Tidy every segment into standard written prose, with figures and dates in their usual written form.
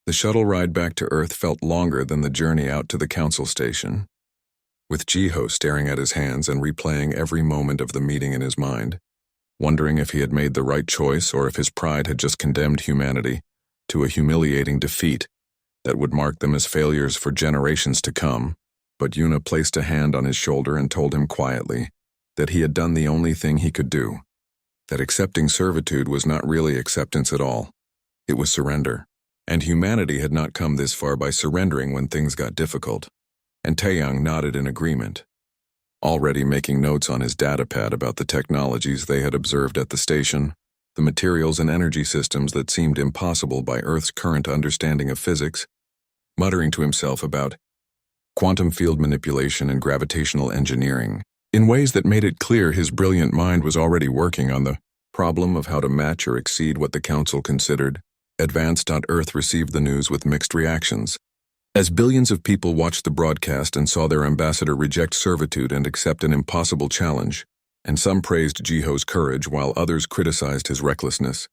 The shuttle ride back to Earth felt longer than the journey out to the council station. With Jiho staring at his hands and replaying every moment of the meeting in his mind, wondering if he had made the right choice or if his pride had just condemned humanity to a humiliating defeat that would mark them as failures for generations to come. But Yuna placed a hand on his shoulder and told him quietly that he had done the only thing he could do, that accepting servitude was not really acceptance at all. It was surrender, and humanity had not come this far by surrendering when things got difficult. And Taeyang nodded in agreement, already making notes on his datapad about the technologies they had observed at the station, the materials and energy systems that seemed impossible by Earth's current understanding of physics, muttering to himself about quantum field manipulation and gravitational engineering, in ways that made it clear his brilliant mind was already working on the problem of how to match or exceed what the Council considered advanced. Earth received the news with mixed reactions. As billions of people watched the broadcast and saw their ambassador reject servitude and accept an impossible challenge, and some praised Jiho's courage while others criticized his recklessness,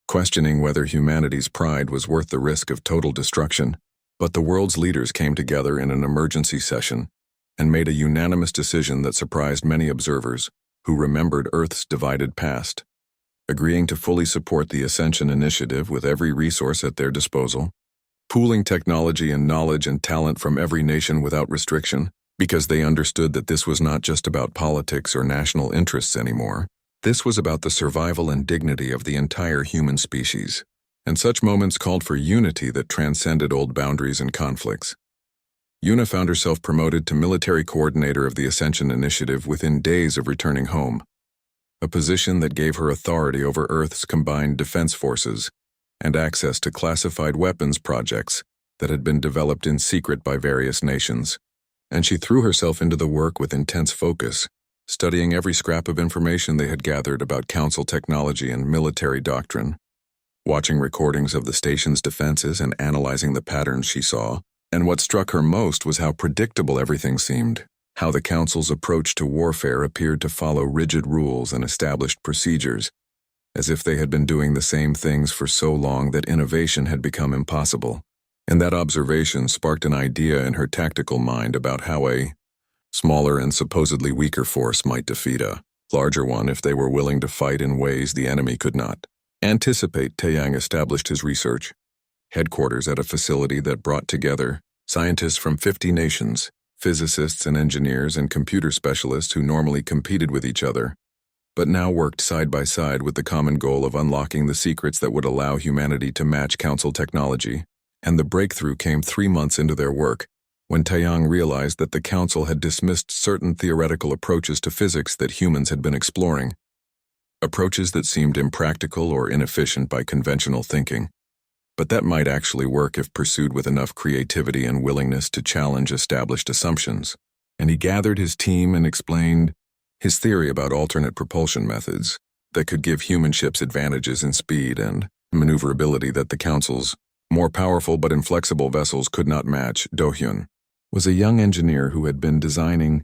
questioning whether humanity's pride was worth the risk of total destruction. But the world's leaders came together in an emergency session and made a unanimous decision that surprised many observers who remembered Earth's divided past, agreeing to fully support the Ascension Initiative with every resource at their disposal, pooling technology and knowledge and talent from every nation without restriction, because they understood that this was not just about politics or national interests anymore. This was about the survival and dignity of the entire human species. And such moments called for unity that transcended old boundaries and conflicts. Yuna found herself promoted to military coordinator of the Ascension Initiative within days of returning home, a position that gave her authority over Earth's combined defense forces and access to classified weapons projects that had been developed in secret by various nations. And she threw herself into the work with intense focus, studying every scrap of information they had gathered about Council technology and military doctrine, watching recordings of the station's defenses and analyzing the patterns she saw. And what struck her most was how predictable everything seemed, how the Council's approach to warfare appeared to follow rigid rules and established procedures, as if they had been doing the same things for so long that innovation had become impossible. And that observation sparked an idea in her tactical mind about how a smaller and supposedly weaker force might defeat a larger one if they were willing to fight in ways the enemy could not anticipate. Taeyang established his research headquarters at a facility that brought together scientists from 50 nations, physicists and engineers and computer specialists who normally competed with each other, but now worked side by side with the common goal of unlocking the secrets that would allow humanity to match Council technology. And the breakthrough came 3 months into their work, when Taeyang realized that the Council had dismissed certain theoretical approaches to physics that humans had been exploring, approaches that seemed impractical or inefficient by conventional thinking, but that might actually work if pursued with enough creativity and willingness to challenge established assumptions. And he gathered his team and explained his theory about alternate propulsion methods that could give human ships advantages in speed and maneuverability that the Council's more powerful but inflexible vessels could not match. Do-hyun was a young engineer who had been designing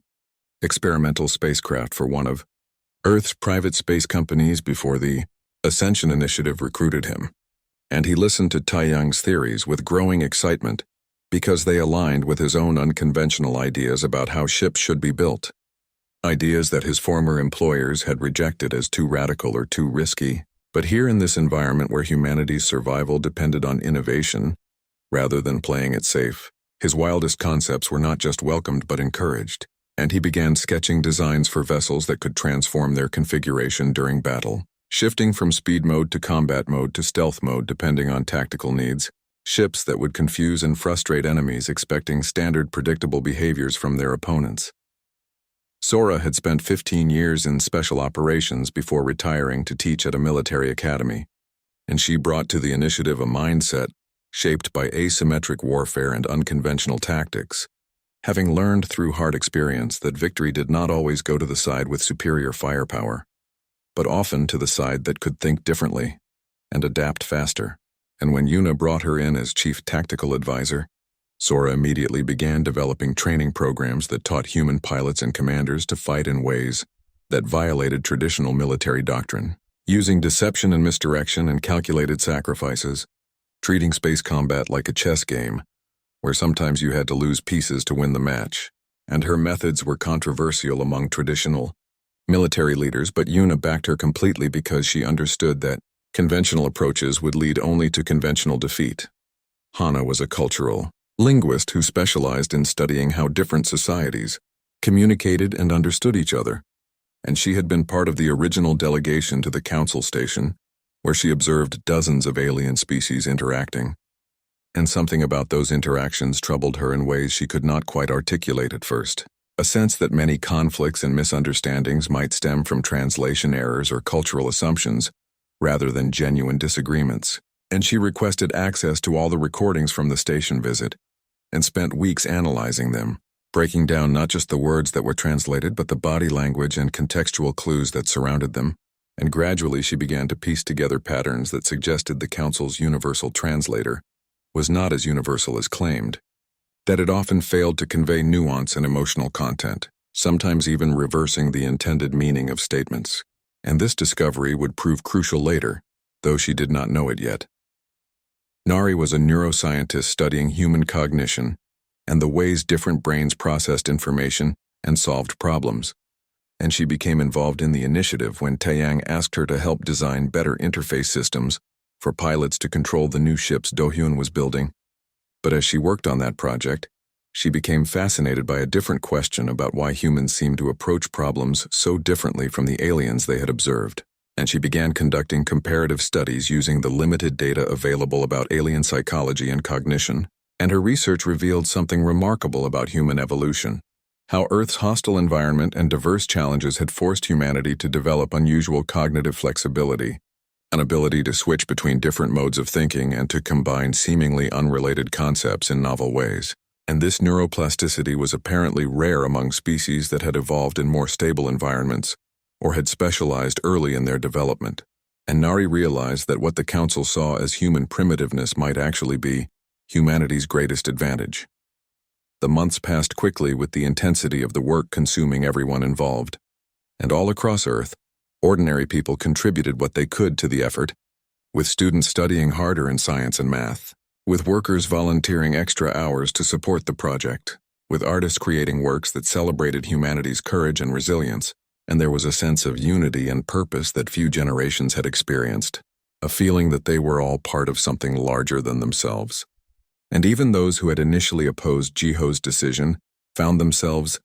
experimental spacecraft for one of Earth's private space companies before the Ascension Initiative recruited him. And he listened to Taeyang's theories with growing excitement because they aligned with his own unconventional ideas about how ships should be built. Ideas that his former employers had rejected as too radical or too risky. But here in this environment where humanity's survival depended on innovation, rather than playing it safe, his wildest concepts were not just welcomed but encouraged, and he began sketching designs for vessels that could transform their configuration during battle, shifting from speed mode to combat mode to stealth mode depending on tactical needs, ships that would confuse and frustrate enemies expecting standard predictable behaviors from their opponents. Sora had spent 15 years in special operations before retiring to teach at a military academy, and she brought to the initiative a mindset shaped by asymmetric warfare and unconventional tactics, having learned through hard experience that victory did not always go to the side with superior firepower, but often to the side that could think differently and adapt faster. And when Yuna brought her in as chief tactical advisor, Sora immediately began developing training programs that taught human pilots and commanders to fight in ways that violated traditional military doctrine. Using deception and misdirection and calculated sacrifices, treating space combat like a chess game, where sometimes you had to lose pieces to win the match. And her methods were controversial among traditional military leaders, but Yuna backed her completely because she understood that conventional approaches would lead only to conventional defeat. Hana was a cultural linguist who specialized in studying how different societies communicated and understood each other, and she had been part of the original delegation to the Council Station, where she observed dozens of alien species interacting. And something about those interactions troubled her in ways she could not quite articulate at first. A sense that many conflicts and misunderstandings might stem from translation errors or cultural assumptions, rather than genuine disagreements. And she requested access to all the recordings from the station visit, and spent weeks analyzing them, breaking down not just the words that were translated but the body language and contextual clues that surrounded them. And gradually she began to piece together patterns that suggested the Council's universal translator was not as universal as claimed, that it often failed to convey nuance and emotional content, sometimes even reversing the intended meaning of statements. And this discovery would prove crucial later, though she did not know it yet. Nari was a neuroscientist studying human cognition and the ways different brains processed information and solved problems, and she became involved in the initiative when Taeyang asked her to help design better interface systems for pilots to control the new ships Do-hyun was building. But as she worked on that project, she became fascinated by a different question about why humans seemed to approach problems so differently from the aliens they had observed. And she began conducting comparative studies using the limited data available about alien psychology and cognition, and her research revealed something remarkable about human evolution: how Earth's hostile environment and diverse challenges had forced humanity to develop unusual cognitive flexibility, an ability to switch between different modes of thinking and to combine seemingly unrelated concepts in novel ways. And this neuroplasticity was apparently rare among species that had evolved in more stable environments, or had specialized early in their development. And Nari realized that what the Council saw as human primitiveness might actually be humanity's greatest advantage. The months passed quickly with the intensity of the work consuming everyone involved. And all across Earth, ordinary people contributed what they could to the effort, with students studying harder in science and math, with workers volunteering extra hours to support the project, with artists creating works that celebrated humanity's courage and resilience, and there was a sense of unity and purpose that few generations had experienced, a feeling that they were all part of something larger than themselves. And even those who had initially opposed Jiho's decision found themselves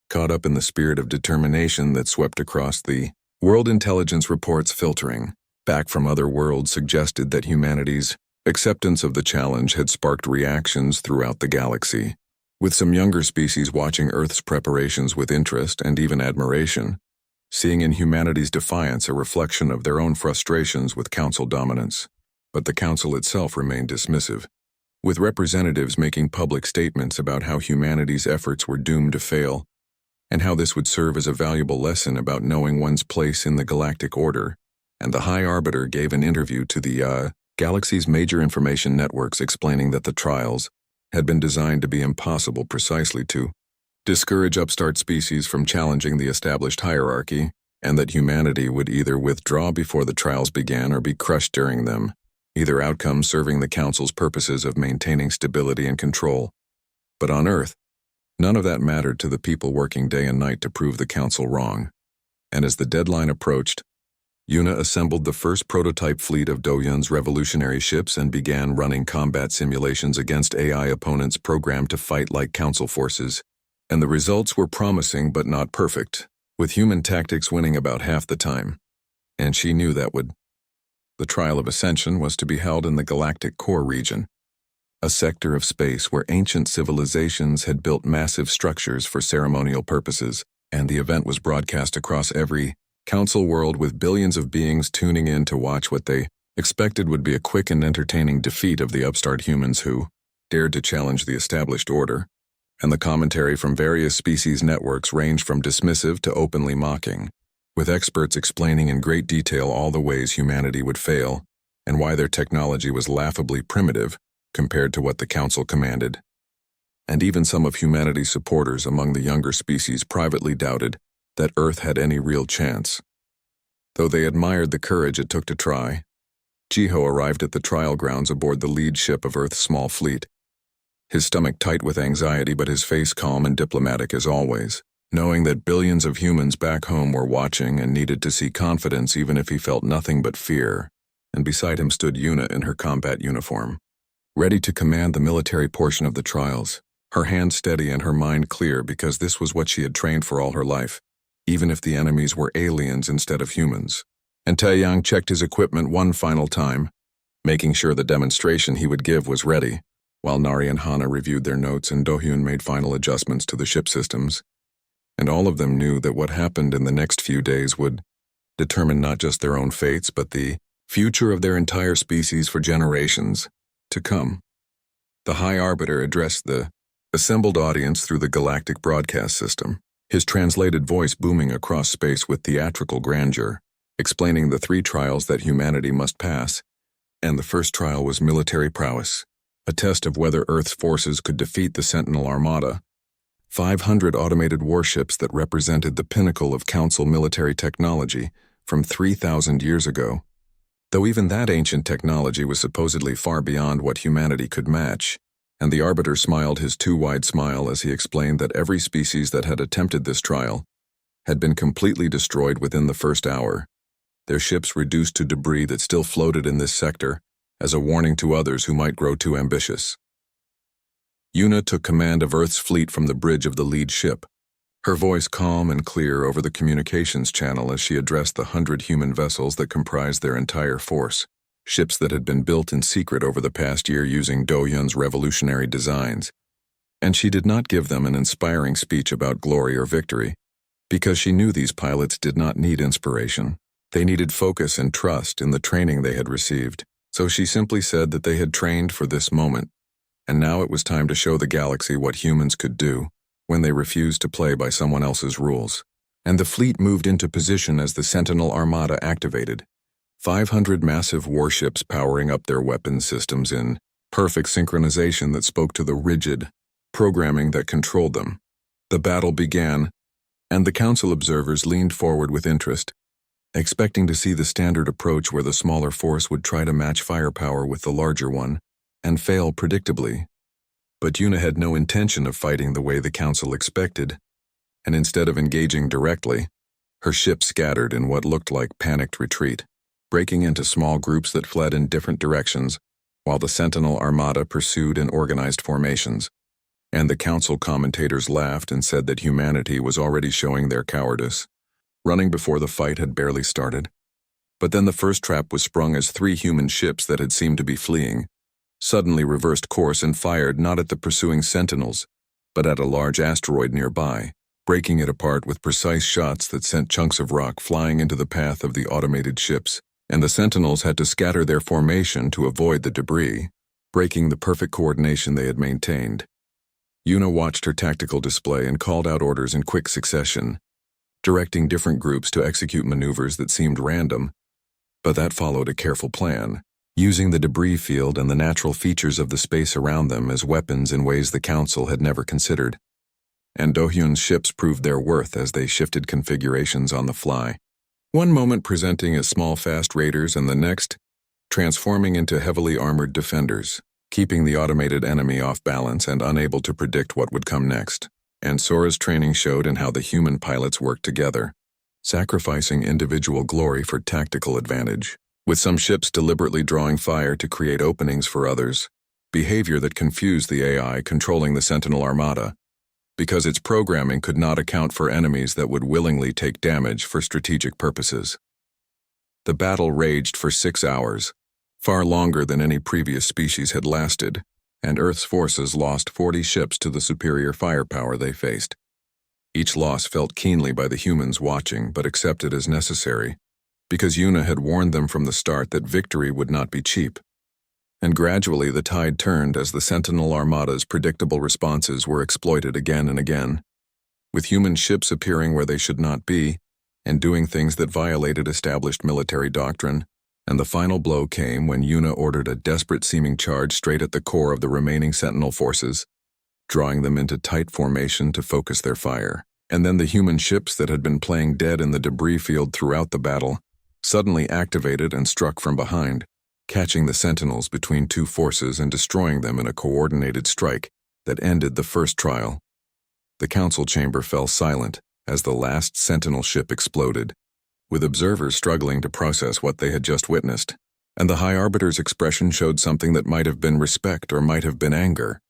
caught up in the spirit of determination that swept across the world. Intelligence reports filtering back from other worlds suggested that humanity's acceptance of the challenge had sparked reactions throughout the galaxy, with some younger species watching Earth's preparations with interest and even admiration, seeing in humanity's defiance a reflection of their own frustrations with Council dominance. But the Council itself remained dismissive, with representatives making public statements about how humanity's efforts were doomed to fail, and how this would serve as a valuable lesson about knowing one's place in the galactic order. And the High Arbiter gave an interview to the galaxy's major information networks explaining that the trials had been designed to be impossible precisely to discourage upstart species from challenging the established hierarchy, and that humanity would either withdraw before the trials began or be crushed during them, either outcome serving the Council's purposes of maintaining stability and control. But on Earth, none of that mattered to the people working day and night to prove the Council wrong. And as the deadline approached, Yuna assembled the first prototype fleet of Do-hyun's revolutionary ships and began running combat simulations against AI opponents programmed to fight like Council forces. And the results were promising but not perfect, with human tactics winning about half the time. And she knew that would. The trial of ascension was to be held in the galactic core region, a sector of space where ancient civilizations had built massive structures for ceremonial purposes, and the event was broadcast across every Council world with billions of beings tuning in to watch what they expected would be a quick and entertaining defeat of the upstart humans who dared to challenge the established order. And the commentary from various species networks ranged from dismissive to openly mocking, with experts explaining in great detail all the ways humanity would fail and why their technology was laughably primitive compared to what the Council commanded. And even some of humanity's supporters among the younger species privately doubted that Earth had any real chance, though they admired the courage it took to try. Jiho arrived at the trial grounds aboard the lead ship of Earth's small fleet. His stomach tight with anxiety, but his face calm and diplomatic as always, knowing that billions of humans back home were watching and needed to see confidence even if he felt nothing but fear. And beside him stood Yuna in her combat uniform, ready to command the military portion of the trials, her hand steady and her mind clear because this was what she had trained for all her life, even if the enemies were aliens instead of humans. And Taeyang checked his equipment one final time, making sure the demonstration he would give was ready, while Nari and Hana reviewed their notes and Dohyun made final adjustments to the ship systems. And all of them knew that what happened in the next few days would determine not just their own fates, but the future of their entire species for generations to come. The High Arbiter addressed the assembled audience through the galactic broadcast system, his translated voice booming across space with theatrical grandeur, explaining the 3 trials that humanity must pass. And the first trial was military prowess, a test of whether Earth's forces could defeat the Sentinel Armada, 500 automated warships that represented the pinnacle of Council military technology from 3,000 years ago. Though even that ancient technology was supposedly far beyond what humanity could match, and the Arbiter smiled his too wide smile as he explained that every species that had attempted this trial had been completely destroyed within the first hour, their ships reduced to debris that still floated in this sector as a warning to others who might grow too ambitious. Yuna took command of Earth's fleet from the bridge of the lead ship, her voice calm and clear over the communications channel as she addressed the 100 human vessels that comprised their entire force, ships that had been built in secret over the past year using Dohyun's revolutionary designs. And she did not give them an inspiring speech about glory or victory, because she knew these pilots did not need inspiration. They needed focus and trust in the training they had received. So she simply said that they had trained for this moment, and now it was time to show the galaxy what humans could do when they refused to play by someone else's rules. And the fleet moved into position as the Sentinel Armada activated, 500 massive warships powering up their weapons systems in perfect synchronization that spoke to the rigid programming that controlled them. The battle began, and the Council observers leaned forward with interest, expecting to see the standard approach where the smaller force would try to match firepower with the larger one, and fail predictably. But Yuna had no intention of fighting the way the Council expected, and instead of engaging directly, her ship scattered in what looked like panicked retreat, breaking into small groups that fled in different directions, while the Sentinel Armada pursued in organized formations. And the Council commentators laughed and said that humanity was already showing their cowardice, running before the fight had barely started. But then the first trap was sprung as 3 human ships that had seemed to be fleeing suddenly reversed course and fired not at the pursuing Sentinels, but at a large asteroid nearby, breaking it apart with precise shots that sent chunks of rock flying into the path of the automated ships, and the Sentinels had to scatter their formation to avoid the debris, breaking the perfect coordination they had maintained. Yuna watched her tactical display and called out orders in quick succession, directing different groups to execute maneuvers that seemed random, but that followed a careful plan, using the debris field and the natural features of the space around them as weapons in ways the Council had never considered. And Dohyun's ships proved their worth as they shifted configurations on the fly, one moment presenting as small fast raiders and the next transforming into heavily armored defenders, keeping the automated enemy off balance and unable to predict what would come next. And Sora's training showed in how the human pilots worked together, sacrificing individual glory for tactical advantage, with some ships deliberately drawing fire to create openings for others, behavior that confused the AI controlling the Sentinel Armada, because its programming could not account for enemies that would willingly take damage for strategic purposes. The battle raged for 6 hours, far longer than any previous species had lasted, and Earth's forces lost 40 ships to the superior firepower they faced. Each loss felt keenly by the humans watching, but accepted as necessary, because Yuna had warned them from the start that victory would not be cheap. And gradually the tide turned as the Sentinel Armada's predictable responses were exploited again and again, with human ships appearing where they should not be, and doing things that violated established military doctrine. And the final blow came when Yuna ordered a desperate-seeming charge straight at the core of the remaining Sentinel forces, drawing them into tight formation to focus their fire. And then the human ships that had been playing dead in the debris field throughout the battle suddenly activated and struck from behind, catching the sentinels between two forces and destroying them in a coordinated strike that ended the first trial. The council chamber fell silent as the last sentinel ship exploded, with observers struggling to process what they had just witnessed, and the High Arbiter's expression showed something that might have been respect or might have been anger.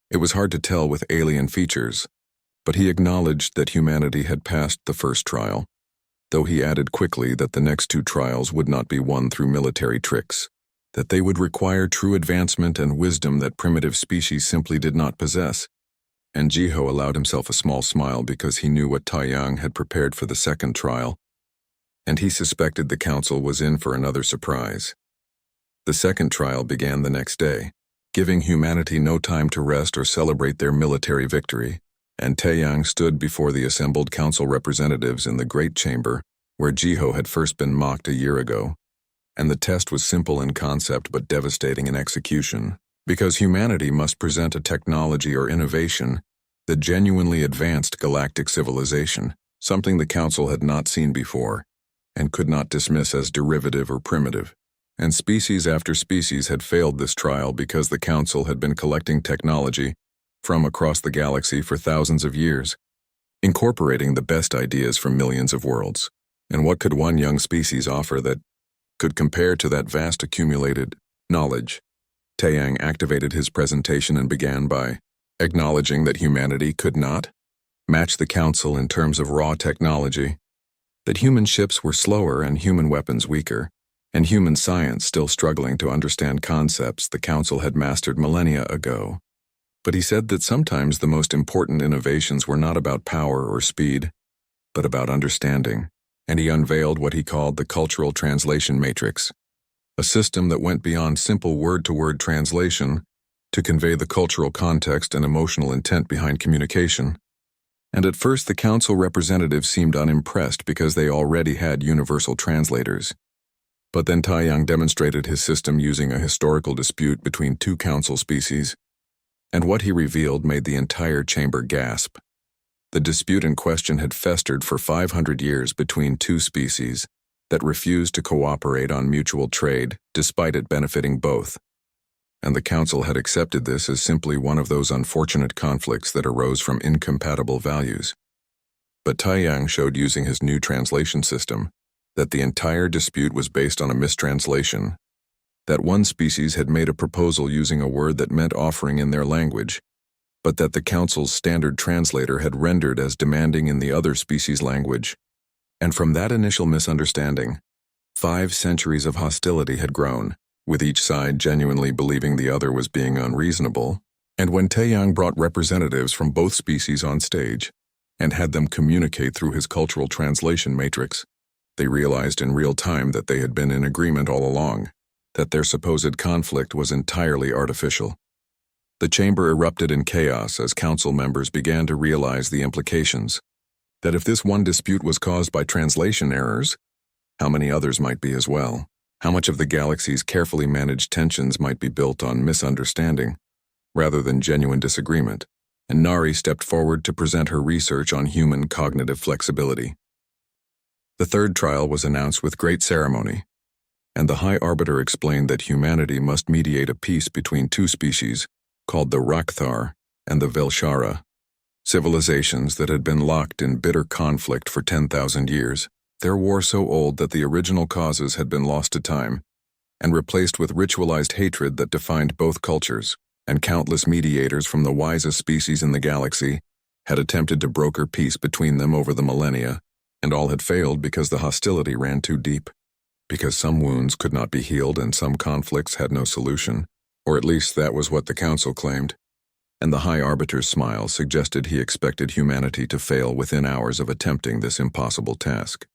It was hard to tell with alien features, but he acknowledged that humanity had passed the first trial, though he added quickly that the next two trials would not be won through military tricks, that they would require true advancement and wisdom that primitive species simply did not possess. And Jiho allowed himself a small smile because he knew what Taiyang had prepared for the second trial, and he suspected the council was in for another surprise. The second trial began the next day, giving humanity no time to rest or celebrate their military victory, and Taiyang stood before the assembled council representatives in the Great Chamber, where Jiho had first been mocked a year ago. And the test was simple in concept but devastating in execution, because humanity must present a technology or innovation that genuinely advanced galactic civilization, something the council had not seen before, and could not dismiss as derivative or primitive. And species after species had failed this trial because the council had been collecting technology from across the galaxy for thousands of years, incorporating the best ideas from millions of worlds. And what could one young species offer that could compare to that vast accumulated knowledge? Taiyang activated his presentation and began by acknowledging that humanity could not match the council in terms of raw technology, that human ships were slower and human weapons weaker, and human science still struggling to understand concepts the council had mastered millennia ago. But he said that sometimes the most important innovations were not about power or speed, but about understanding, and he unveiled what he called the cultural translation matrix, a system that went beyond simple word-to-word translation to convey the cultural context and emotional intent behind communication. And at first the council representatives seemed unimpressed because they already had universal translators. But then Taiyang demonstrated his system using a historical dispute between two council species, and what he revealed made the entire chamber gasp. The dispute in question had festered for 500 years between two species that refused to cooperate on mutual trade despite it benefiting both. And the council had accepted this as simply one of those unfortunate conflicts that arose from incompatible values. But Taiyang showed using his new translation system that the entire dispute was based on a mistranslation, that one species had made a proposal using a word that meant offering in their language, but that the council's standard translator had rendered as demanding in the other species' language. And from that initial misunderstanding, 5 centuries of hostility had grown, with each side genuinely believing the other was being unreasonable. And when Taiyang brought representatives from both species on stage and had them communicate through his cultural translation matrix, they realized in real time that they had been in agreement all along, that their supposed conflict was entirely artificial. The chamber erupted in chaos as council members began to realize the implications, that if this one dispute was caused by translation errors, how many others might be as well? How much of the galaxy's carefully managed tensions might be built on misunderstanding, rather than genuine disagreement? And Nari stepped forward to present her research on human cognitive flexibility. The third trial was announced with great ceremony, and the High Arbiter explained that humanity must mediate a peace between two species, called the Rakthar and the Velshara, civilizations that had been locked in bitter conflict for 10,000 years, their war so old that the original causes had been lost to time, and replaced with ritualized hatred that defined both cultures, and countless mediators from the wisest species in the galaxy had attempted to broker peace between them over the millennia, and all had failed because the hostility ran too deep, because some wounds could not be healed and some conflicts had no solution, or at least that was what the council claimed. And the High Arbiter's smile suggested he expected humanity to fail within hours of attempting this impossible task.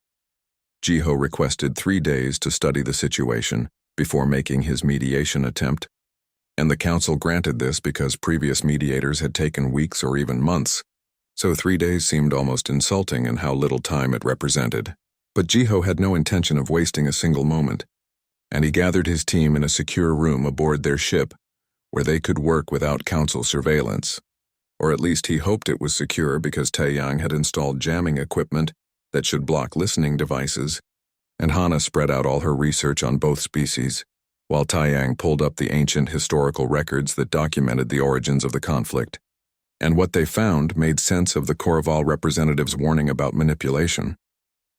Jiho requested 3 days to study the situation before making his mediation attempt, and the council granted this because previous mediators had taken weeks or even months, so 3 days seemed almost insulting in how little time it represented. But Jiho had no intention of wasting a single moment, and he gathered his team in a secure room aboard their ship where they could work without council surveillance. Or at least he hoped it was secure because Taiyang had installed jamming equipment that should block listening devices, and Hana spread out all her research on both species. while Taiyang pulled up the ancient historical records that documented the origins of the conflict. And what they found made sense of the Korval representative's warning about manipulation.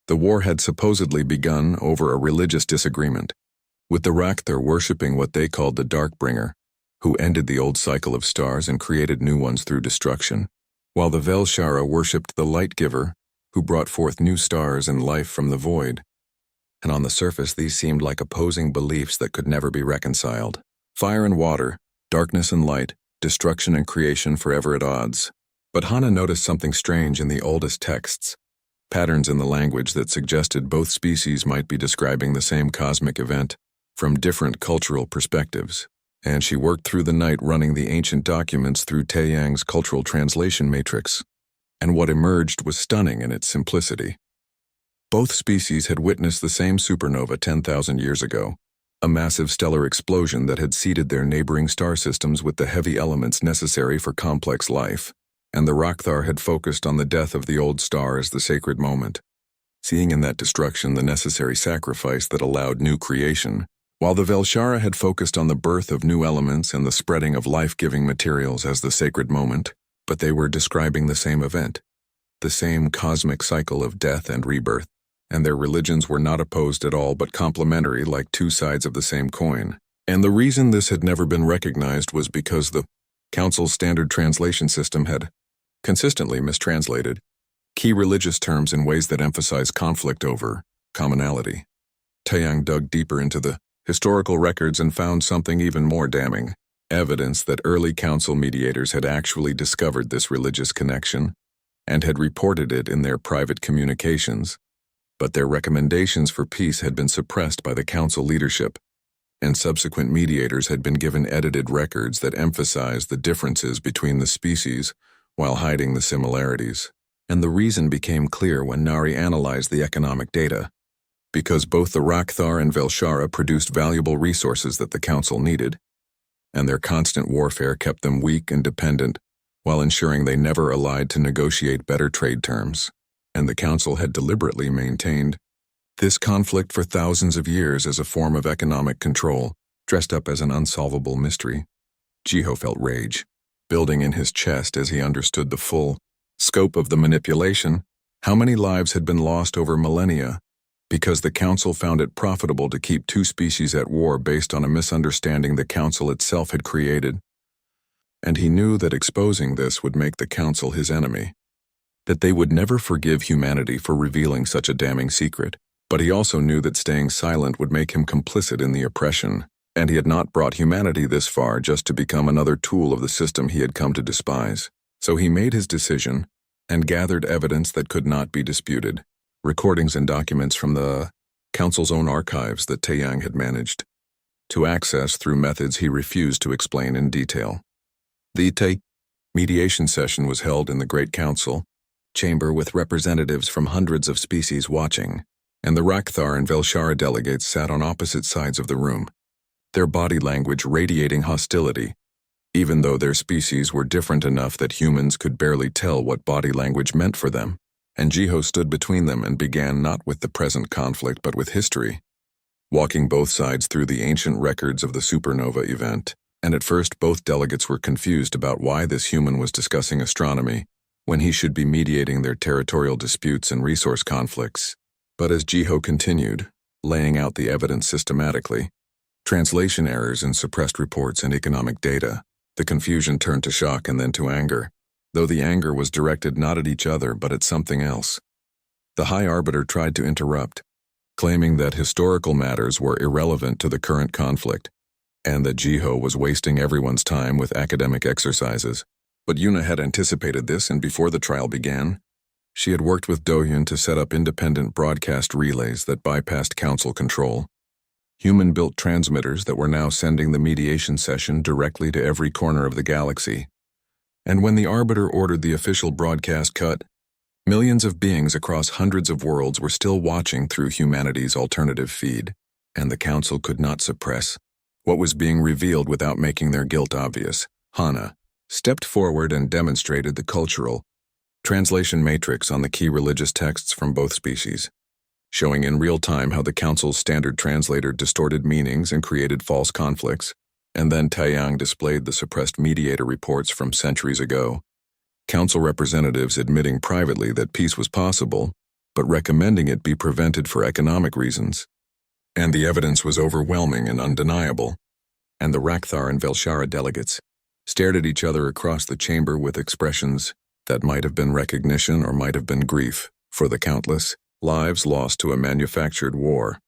The war had supposedly begun over a religious disagreement, with the Rakthar worshipping what they called the Darkbringer, who ended the old cycle of stars and created new ones through destruction, while the Velshara worshipped the Light-Giver, who brought forth new stars and life from the void. And on the surface these seemed like opposing beliefs that could never be reconciled. Fire and water, darkness and light, destruction and creation forever at odds. But Hana noticed something strange in the oldest texts, patterns in the language that suggested both species might be describing the same cosmic event from different cultural perspectives. And she worked through the night running the ancient documents through Taiyang's cultural translation matrix. And what emerged was stunning in its simplicity. Both species had witnessed the same supernova 10,000 years ago, a massive stellar explosion that had seeded their neighboring star systems with the heavy elements necessary for complex life, and the Rakthar had focused on the death of the old star as the sacred moment, seeing in that destruction the necessary sacrifice that allowed new creation, while the Velshara had focused on the birth of new elements and the spreading of life-giving materials as the sacred moment, but they were describing the same event, the same cosmic cycle of death and rebirth. And their religions were not opposed at all but complementary, like two sides of the same coin. And the reason this had never been recognized was because the Council's standard translation system had consistently mistranslated key religious terms in ways that emphasize conflict over commonality. Taiyang dug deeper into the historical records and found something even more damning, evidence that early Council mediators had actually discovered this religious connection and had reported it in their private communications. But their recommendations for peace had been suppressed by the Council leadership, and subsequent mediators had been given edited records that emphasized the differences between the species while hiding the similarities. And the reason became clear when Nari analyzed the economic data. Because both the Rakthar and Velshara produced valuable resources that the Council needed, and their constant warfare kept them weak and dependent while ensuring they never allied to negotiate better trade terms. And the Council had deliberately maintained this conflict for thousands of years as a form of economic control, dressed up as an unsolvable mystery. Jiho felt rage building in his chest as he understood the full scope of the manipulation. How many lives had been lost over millennia because the Council found it profitable to keep two species at war based on a misunderstanding the Council itself had created. And he knew that exposing this would make the Council his enemy, that they would never forgive humanity for revealing such a damning secret. But he also knew that staying silent would make him complicit in the oppression, and he had not brought humanity this far just to become another tool of the system he had come to despise. So he made his decision and gathered evidence that could not be disputed, recordings and documents from the Council's own archives that Taiyang had managed to access through methods he refused to explain in detail. The mediation session was held in the Great Council chamber with representatives from hundreds of species watching, and the Rakthar and Velshara delegates sat on opposite sides of the room, their body language radiating hostility, even though their species were different enough that humans could barely tell what body language meant for them. And Jiho stood between them and began not with the present conflict but with history, walking both sides through the ancient records of the supernova event. And at first both delegates were confused about why this human was discussing astronomy when he should be mediating their territorial disputes and resource conflicts. But as Jiho continued, laying out the evidence systematically, translation errors in suppressed reports and economic data, the confusion turned to shock and then to anger, though the anger was directed not at each other but at something else. The High Arbiter tried to interrupt, claiming that historical matters were irrelevant to the current conflict, and that Jiho was wasting everyone's time with academic exercises. But Yuna had anticipated this, and before the trial began, she had worked with Dohyun to set up independent broadcast relays that bypassed Council control, human-built transmitters that were now sending the mediation session directly to every corner of the galaxy. And when the Arbiter ordered the official broadcast cut, millions of beings across hundreds of worlds were still watching through humanity's alternative feed, and the Council could not suppress what was being revealed without making their guilt obvious. Hana stepped forward and demonstrated the cultural translation matrix on the key religious texts from both species. showing in real time how the Council's standard translator distorted meanings and created false conflicts. And then Taiyang displayed the suppressed mediator reports from centuries ago, Council representatives admitting privately that peace was possible, but recommending it be prevented for economic reasons. And the evidence was overwhelming and undeniable. And the Rakthar and Velshara delegates stared at each other across the chamber with expressions that might have been recognition or might have been grief for the countless lives lost to a manufactured war.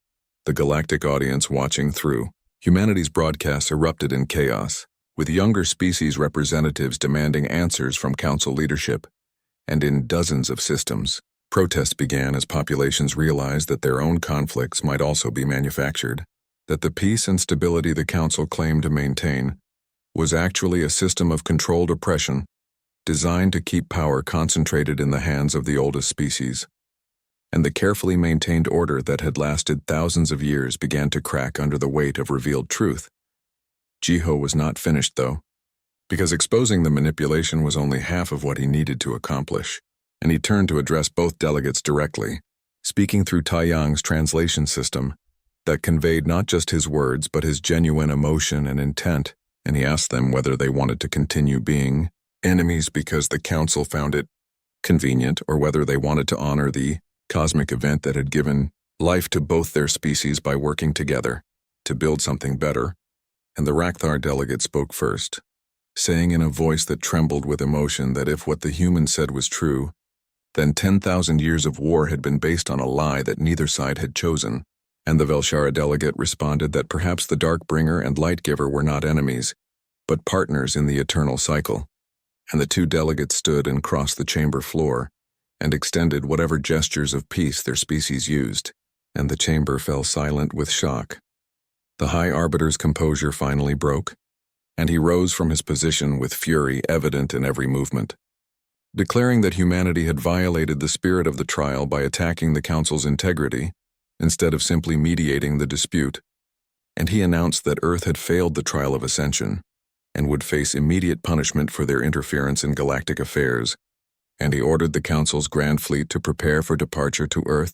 The galactic audience watching through. Humanity's broadcasts erupted in chaos, with younger species representatives demanding answers from Council leadership. And in dozens of systems, protests began as populations realized that their own conflicts might also be manufactured, that the peace and stability the Council claimed to maintain was actually a system of controlled oppression designed to keep power concentrated in the hands of the oldest species. And the carefully maintained order that had lasted thousands of years began to crack under the weight of revealed truth. Jiho was not finished, though, because exposing the manipulation was only half of what he needed to accomplish, and he turned to address both delegates directly, speaking through Taiyang's translation system that conveyed not just his words but his genuine emotion and intent, and he asked them whether they wanted to continue being enemies because the Council found it convenient, or whether they wanted to honor the cosmic event that had given life to both their species by working together to build something better. And the Rakthar delegate spoke first, saying in a voice that trembled with emotion that if what the humans said was true, then 10,000 years of war had been based on a lie that neither side had chosen. And the Velshara delegate responded that perhaps the Darkbringer and Lightgiver were not enemies, but partners in the eternal cycle. And the two delegates stood and crossed the chamber floor, and extended whatever gestures of peace their species used, and the chamber fell silent with shock. The High Arbiter's composure finally broke, and he rose from his position with fury evident in every movement, declaring that humanity had violated the spirit of the trial by attacking the Council's integrity, instead of simply mediating the dispute. And he announced that Earth had failed the trial of ascension, and would face immediate punishment for their interference in galactic affairs. And he ordered the Council's Grand Fleet to prepare for departure to Earth,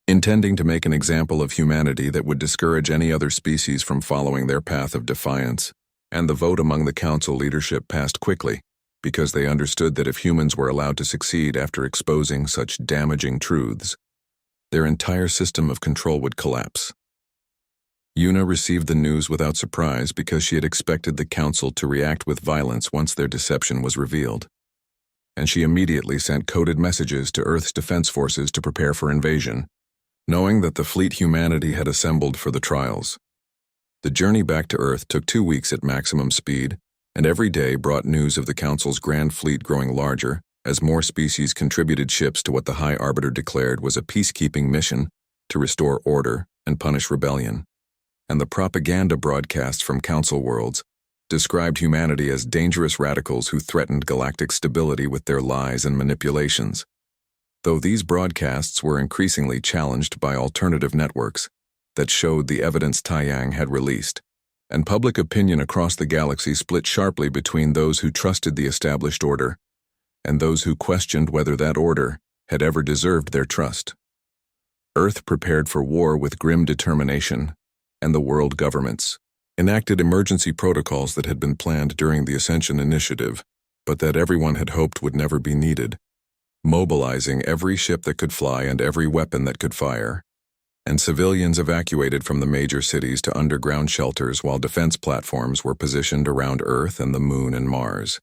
intending to make an example of humanity that would discourage any other species from following their path of defiance. And the vote among the Council leadership passed quickly, because they understood that if humans were allowed to succeed after exposing such damaging truths, their entire system of control would collapse. Yuna received the news without surprise because she had expected the Council to react with violence once their deception was revealed. And she immediately sent coded messages to Earth's defense forces to prepare for invasion, knowing that the fleet humanity had assembled for the trials. The journey back to Earth took 2 weeks at maximum speed, and every day brought news of the Council's Grand Fleet growing larger as more species contributed ships to what the High Arbiter declared was a peacekeeping mission to restore order and punish rebellion. And the propaganda broadcasts from Council worlds described humanity as dangerous radicals who threatened galactic stability with their lies and manipulations. Though these broadcasts were increasingly challenged by alternative networks that showed the evidence Taiyang had released, and public opinion across the galaxy split sharply between those who trusted the established order and those who questioned whether that order had ever deserved their trust. Earth prepared for war with grim determination, and the world governments enacted emergency protocols that had been planned during the Ascension Initiative, but that everyone had hoped would never be needed, mobilizing every ship that could fly and every weapon that could fire, and civilians evacuated from the major cities to underground shelters while defense platforms were positioned around Earth and the Moon and Mars.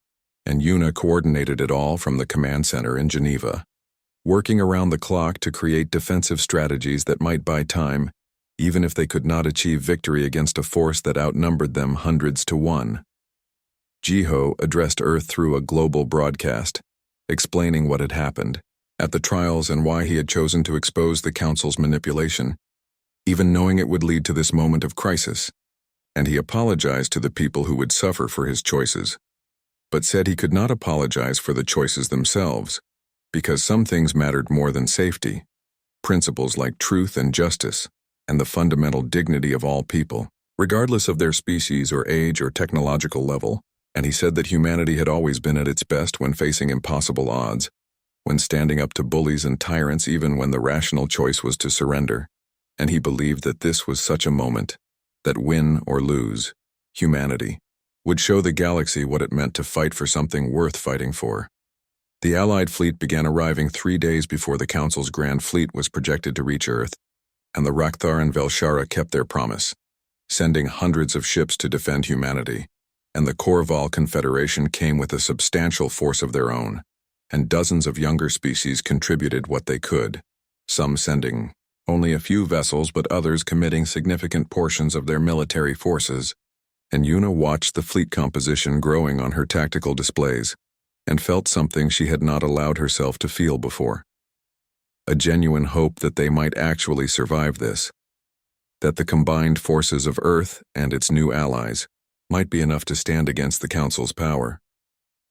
And Yuna coordinated it all from the command center in Geneva, working around the clock to create defensive strategies that might buy time, even if they could not achieve victory against a force that outnumbered them hundreds to one. Jiho addressed Earth through a global broadcast, explaining what had happened at the trials and why he had chosen to expose the Council's manipulation, even knowing it would lead to this moment of crisis. And he apologized to the people who would suffer for his choices, but said he could not apologize for the choices themselves, because some things mattered more than safety, principles like truth and justice, and the fundamental dignity of all people, regardless of their species or age or technological level. And he said that humanity had always been at its best when facing impossible odds, when standing up to bullies and tyrants even when the rational choice was to surrender, and he believed that this was such a moment, that win or lose, humanity would show the galaxy what it meant to fight for something worth fighting for. The Allied fleet began arriving 3 days before the Council's Grand Fleet was projected to reach Earth, and the Rakthar and Velshara kept their promise, sending hundreds of ships to defend humanity, and the Korval Confederation came with a substantial force of their own, and dozens of younger species contributed what they could, some sending only a few vessels but others committing significant portions of their military forces, and Yuna watched the fleet composition growing on her tactical displays, and felt something she had not allowed herself to feel before. A genuine hope that they might actually survive this, that the combined forces of Earth and its new allies might be enough to stand against the Council's power.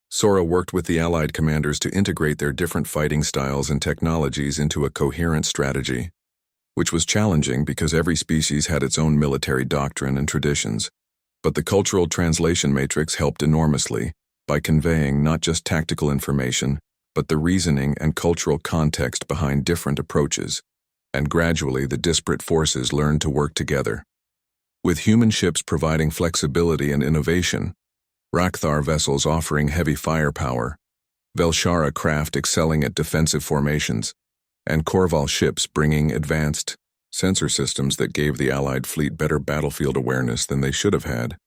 Sora worked with the Allied commanders to integrate their different fighting styles and technologies into a coherent strategy, which was challenging because every species had its own military doctrine and traditions. But the cultural translation matrix helped enormously by conveying not just tactical information, but the reasoning and cultural context behind different approaches, and gradually the disparate forces learned to work together. With human ships providing flexibility and innovation, Rakthar vessels offering heavy firepower, Velshara craft excelling at defensive formations, and Korval ships bringing advanced sensor systems that gave the Allied fleet better battlefield awareness than they should have had.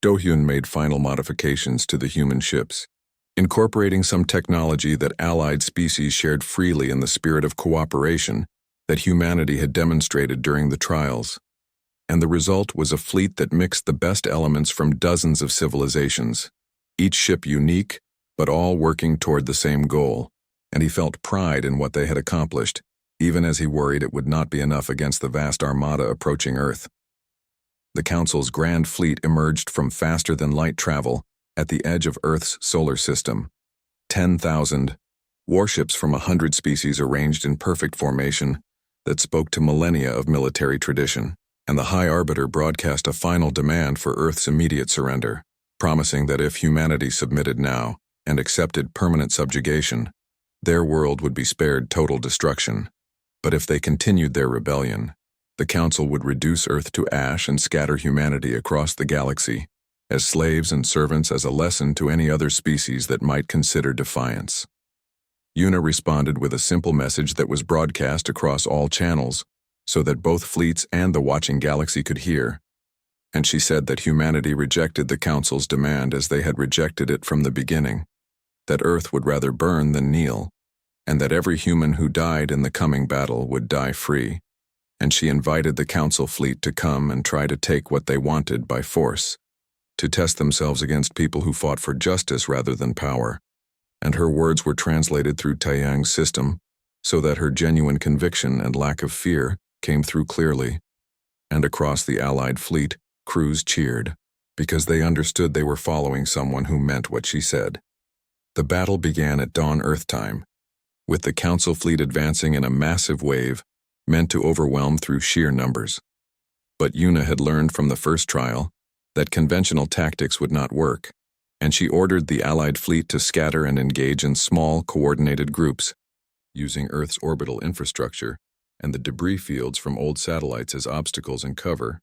Dohyun made final modifications to the human ships, incorporating some technology that Allied species shared freely in the spirit of cooperation that humanity had demonstrated during the trials. And the result was a fleet that mixed the best elements from dozens of civilizations, each ship unique, but all working toward the same goal, and he felt pride in what they had accomplished, even as he worried it would not be enough against the vast armada approaching Earth. The Council's Grand Fleet emerged from faster-than-light travel at the edge of Earth's solar system. 10,000 warships from 100 species arranged in perfect formation that spoke to millennia of military tradition, and the High Arbiter broadcast a final demand for Earth's immediate surrender, promising that if humanity submitted now and accepted permanent subjugation, their world would be spared total destruction. But if they continued their rebellion, the Council would reduce Earth to ash and scatter humanity across the galaxy, as slaves and servants as a lesson to any other species that might consider defiance. Yuna responded with a simple message that was broadcast across all channels, so that both fleets and the watching galaxy could hear, and she said that humanity rejected the Council's demand as they had rejected it from the beginning, that Earth would rather burn than kneel, and that every human who died in the coming battle would die free, and she invited the Council fleet to come and try to take what they wanted by force, to test themselves against people who fought for justice rather than power, and her words were translated through Taiyang's system, so that her genuine conviction and lack of fear came through clearly, and across the Allied fleet, crews cheered, because they understood they were following someone who meant what she said. The battle began at dawn Earth time, with the Council fleet advancing in a massive wave, meant to overwhelm through sheer numbers. But Yuna had learned from the first trial that conventional tactics would not work, and she ordered the Allied fleet to scatter and engage in small, coordinated groups, using Earth's orbital infrastructure and the debris fields from old satellites as obstacles and cover,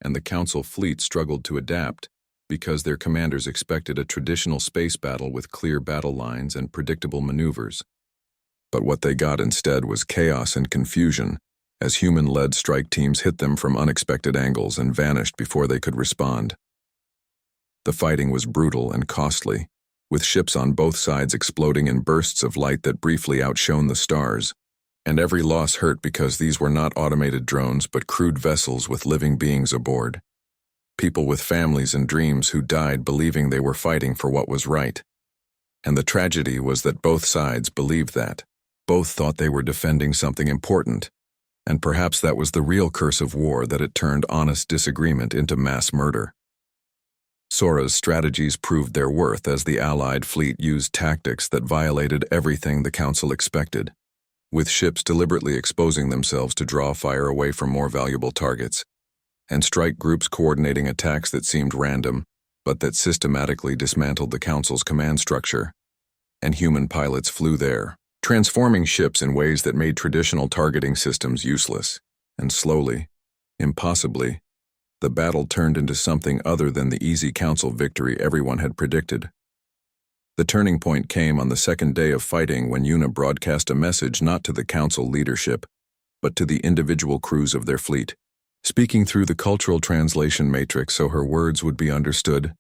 and the Council fleet struggled to adapt because their commanders expected a traditional space battle with clear battle lines and predictable maneuvers. But what they got instead was chaos and confusion, as human-led strike teams hit them from unexpected angles and vanished before they could respond. The fighting was brutal and costly, with ships on both sides exploding in bursts of light that briefly outshone the stars, and every loss hurt because these were not automated drones but crude vessels with living beings aboard. People with families and dreams who died believing they were fighting for what was right. And the tragedy was that both sides believed that. Both thought they were defending something important, and perhaps that was the real curse of war, that it turned honest disagreement into mass murder. Sora's strategies proved their worth as the Allied fleet used tactics that violated everything the Council expected, with ships deliberately exposing themselves to draw fire away from more valuable targets, and strike groups coordinating attacks that seemed random, but that systematically dismantled the Council's command structure. and human pilots flew there, transforming ships in ways that made traditional targeting systems useless. And slowly, impossibly, the battle turned into something other than the easy council victory everyone had predicted. The turning point came on the second day of fighting when Yuna broadcast a message not to the council leadership, but to the individual crews of their fleet, speaking through the cultural translation matrix so her words would be understood,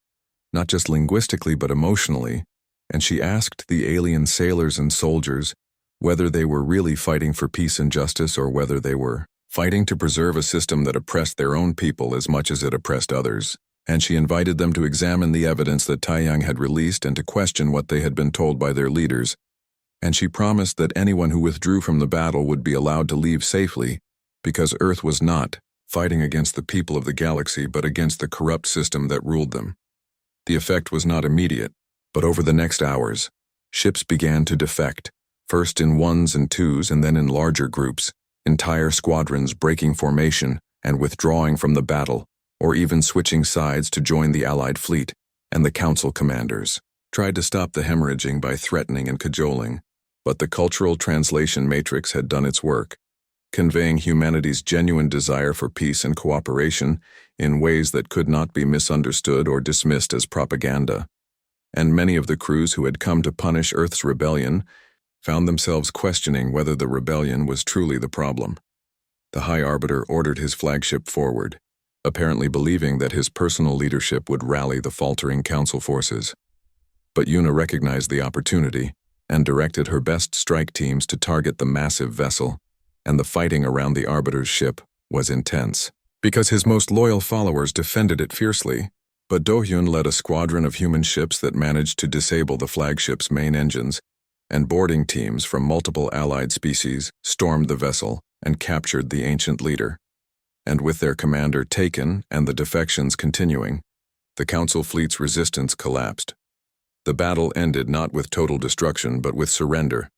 not just linguistically but emotionally, and she asked the alien sailors and soldiers whether they were really fighting for peace and justice or whether they were fighting to preserve a system that oppressed their own people as much as it oppressed others. And she invited them to examine the evidence that Taiyang had released and to question what they had been told by their leaders. And she promised that anyone who withdrew from the battle would be allowed to leave safely, because Earth was not fighting against the people of the galaxy but against the corrupt system that ruled them. The effect was not immediate, but over the next hours, ships began to defect, first in ones and twos and then in larger groups, entire squadrons breaking formation and withdrawing from the battle, or even switching sides to join the Allied fleet, and the Council commanders tried to stop the hemorrhaging by threatening and cajoling, but the cultural translation matrix had done its work, conveying humanity's genuine desire for peace and cooperation in ways that could not be misunderstood or dismissed as propaganda. And many of the crews who had come to punish Earth's rebellion found themselves questioning whether the rebellion was truly the problem. The High Arbiter ordered his flagship forward, apparently believing that his personal leadership would rally the faltering council forces. But Yuna recognized the opportunity and directed her best strike teams to target the massive vessel, and the fighting around the Arbiter's ship was intense, because his most loyal followers defended it fiercely, but Do-hyun led a squadron of human ships that managed to disable the flagship's main engines, and boarding teams from multiple allied species stormed the vessel and captured the ancient leader. And with their commander taken and the defections continuing, the Council fleet's resistance collapsed. The battle ended not with total destruction but with surrender,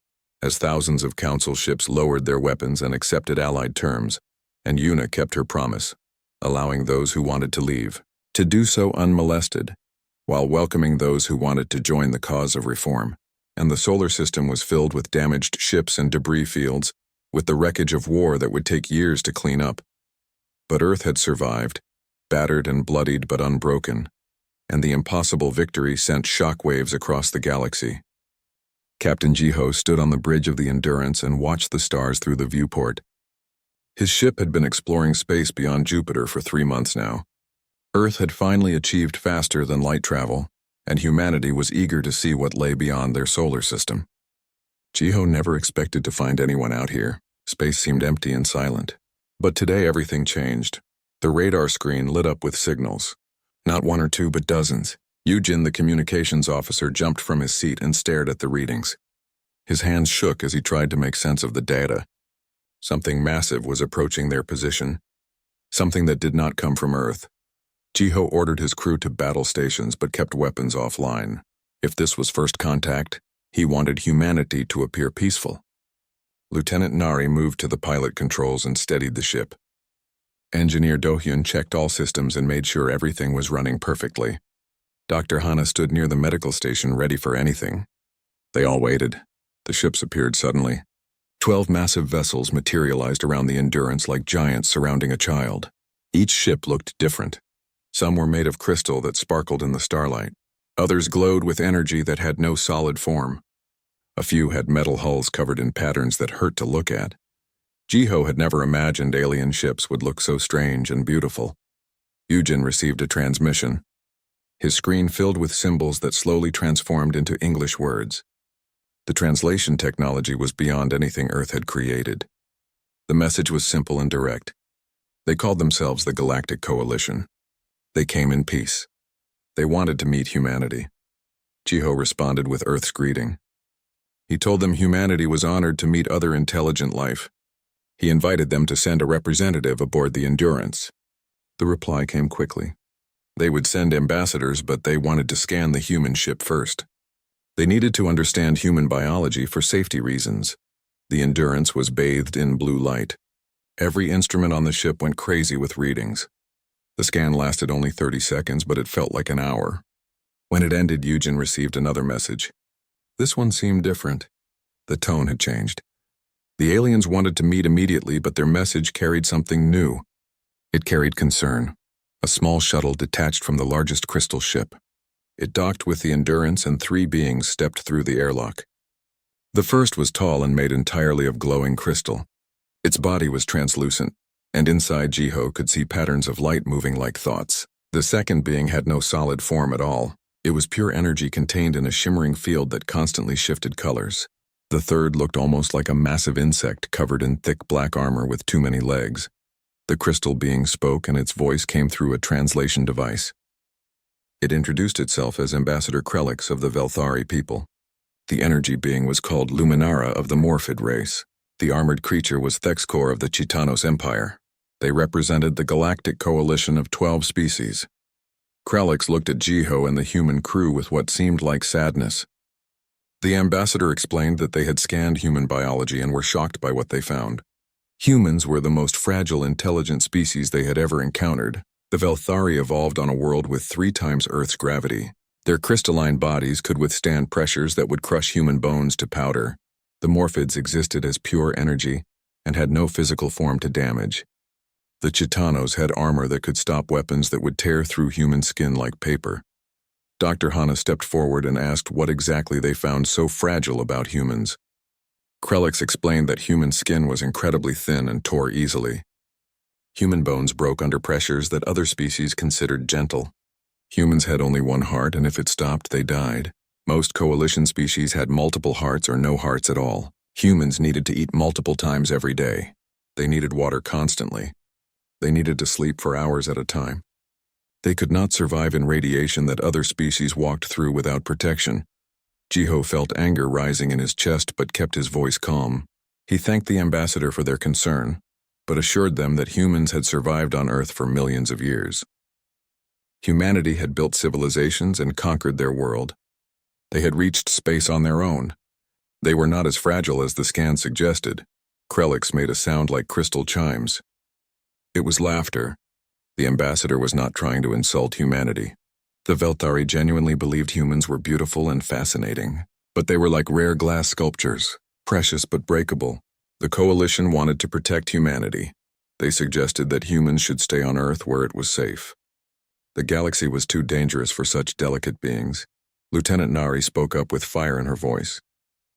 as thousands of Council ships lowered their weapons and accepted Allied terms, and Yuna kept her promise, allowing those who wanted to leave to do so unmolested, while welcoming those who wanted to join the cause of reform. And the solar system was filled with damaged ships and debris fields, with the wreckage of war that would take years to clean up. But Earth had survived, battered and bloodied but unbroken, and the impossible victory sent shockwaves across the galaxy. Captain Jiho stood on the bridge of the Endurance and watched the stars through the viewport. His ship had been exploring space beyond Jupiter for 3 months now. Earth had finally achieved faster than light travel, and humanity was eager to see what lay beyond their solar system. Jiho never expected to find anyone out here. Space seemed empty and silent. But today everything changed. The radar screen lit up with signals. Not one or two, but dozens. Yujin, the communications officer, jumped from his seat and stared at the readings. His hands shook as he tried to make sense of the data. Something massive was approaching their position. Something that did not come from Earth. Jiho ordered his crew to battle stations but kept weapons offline. If this was first contact, he wanted humanity to appear peaceful. Lieutenant Nari moved to the pilot controls and steadied the ship. Engineer Do-hyun checked all systems and made sure everything was running perfectly. Dr. Hana stood near the medical station ready for anything. They all waited. The ships appeared suddenly. 12 massive vessels materialized around the Endurance like giants surrounding a child. Each ship looked different. Some were made of crystal that sparkled in the starlight. Others glowed with energy that had no solid form. A few had metal hulls covered in patterns that hurt to look at. Jiho had never imagined alien ships would look so strange and beautiful. Yujin received a transmission. His screen filled with symbols that slowly transformed into English words. The translation technology was beyond anything Earth had created. The message was simple and direct. They called themselves the Galactic Coalition. They came in peace. They wanted to meet humanity. Jiho responded with Earth's greeting. He told them humanity was honored to meet other intelligent life. He invited them to send a representative aboard the Endurance. The reply came quickly. They would send ambassadors, but they wanted to scan the human ship first. They needed to understand human biology for safety reasons. The Endurance was bathed in blue light. Every instrument on the ship went crazy with readings. The scan lasted only 30 seconds, but it felt like an hour. When it ended, Yujin received another message. This one seemed different. The tone had changed. The aliens wanted to meet immediately, but their message carried something new. It carried concern. A small shuttle detached from the largest crystal ship. It docked with the Endurance, and 3 beings stepped through the airlock. The first was tall and made entirely of glowing crystal. Its body was translucent, and inside Jiho could see patterns of light moving like thoughts. The second being had no solid form at all. It was pure energy contained in a shimmering field that constantly shifted colors. The third looked almost like a massive insect covered in thick black armor with too many legs. The crystal being spoke, and its voice came through a translation device. It introduced itself as Ambassador Krelix of the Velthari people. The energy being was called Luminara of the Morphid race. The armored creature was Thexcor of the Chitanos Empire. They represented the galactic coalition of 12 species. Krelix looked at Jiho and the human crew with what seemed like sadness. The ambassador explained that they had scanned human biology and were shocked by what they found. Humans were the most fragile, intelligent species they had ever encountered. The Velthari evolved on a world with 3 times Earth's gravity. Their crystalline bodies could withstand pressures that would crush human bones to powder. The Morphids existed as pure energy and had no physical form to damage. The Chitanos had armor that could stop weapons that would tear through human skin like paper. Dr. Hana stepped forward and asked what exactly they found so fragile about humans. Krelix explained that human skin was incredibly thin and tore easily. Human bones broke under pressures that other species considered gentle. Humans had only one heart, and if it stopped, they died. Most coalition species had multiple hearts or no hearts at all. Humans needed to eat multiple times every day. They needed water constantly. They needed to sleep for hours at a time. They could not survive in radiation that other species walked through without protection. Jiho felt anger rising in his chest but kept his voice calm. He thanked the ambassador for their concern, but assured them that humans had survived on Earth for millions of years. Humanity had built civilizations and conquered their world. They had reached space on their own. They were not as fragile as the scan suggested. Krelix made a sound like crystal chimes. It was laughter. The ambassador was not trying to insult humanity. The Velthari genuinely believed humans were beautiful and fascinating, but they were like rare glass sculptures, precious but breakable. The coalition wanted to protect humanity. They suggested that humans should stay on Earth where it was safe. The galaxy was too dangerous for such delicate beings. Lieutenant Nari spoke up with fire in her voice.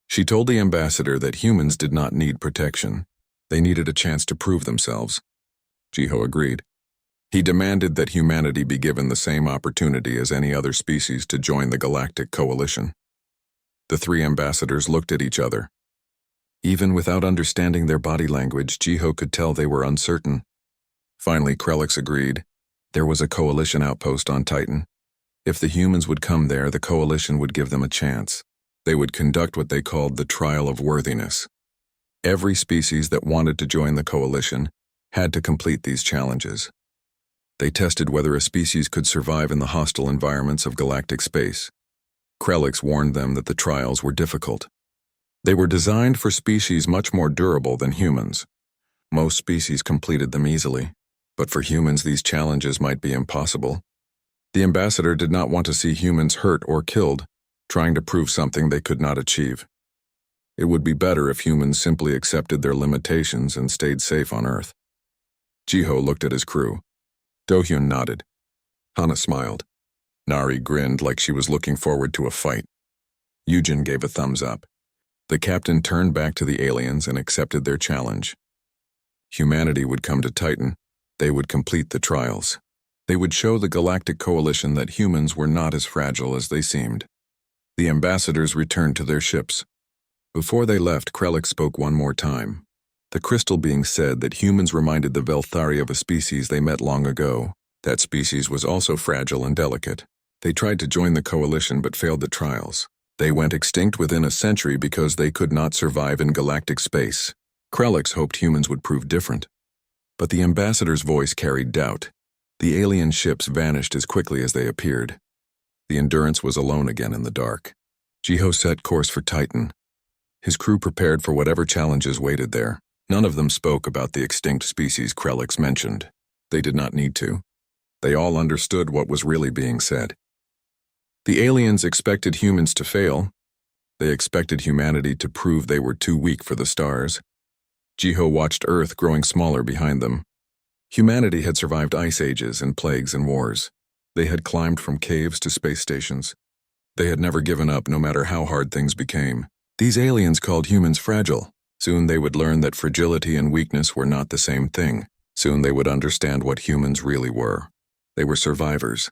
She told the ambassador that humans did not need protection. They needed a chance to prove themselves. Jiho agreed. He demanded that humanity be given the same opportunity as any other species to join the galactic coalition. The 3 ambassadors looked at each other. Even without understanding their body language, Jiho could tell they were uncertain. Finally, Krelix agreed. There was a coalition outpost on Titan. If the humans would come there, the coalition would give them a chance. They would conduct what they called the trial of worthiness. Every species that wanted to join the coalition had to complete these challenges. They tested whether a species could survive in the hostile environments of galactic space. Krelix warned them that the trials were difficult. They were designed for species much more durable than humans. Most species completed them easily, but for humans these challenges might be impossible. The ambassador did not want to see humans hurt or killed, trying to prove something they could not achieve. It would be better if humans simply accepted their limitations and stayed safe on Earth. Jiho looked at his crew. Do-hyun nodded. Hana smiled. Nari grinned like she was looking forward to a fight. Yujin gave a thumbs up. The captain turned back to the aliens and accepted their challenge. Humanity would come to Titan. They would complete the trials. They would show the Galactic Coalition that humans were not as fragile as they seemed. The ambassadors returned to their ships. Before they left, Krelix spoke one more time. The crystal being said that humans reminded the Velthari of a species they met long ago. That species was also fragile and delicate. They tried to join the coalition but failed the trials. They went extinct within a century because they could not survive in galactic space. Krelix hoped humans would prove different. But the ambassador's voice carried doubt. The alien ships vanished as quickly as they appeared. The Endurance was alone again in the dark. Jiho set course for Titan. His crew prepared for whatever challenges waited there. None of them spoke about the extinct species Krelix mentioned. They did not need to. They all understood what was really being said. The aliens expected humans to fail. They expected humanity to prove they were too weak for the stars. Jiho watched Earth growing smaller behind them. Humanity had survived ice ages and plagues and wars. They had climbed from caves to space stations. They had never given up, no matter how hard things became. These aliens called humans fragile. Soon they would learn that fragility and weakness were not the same thing. Soon they would understand what humans really were. They were survivors,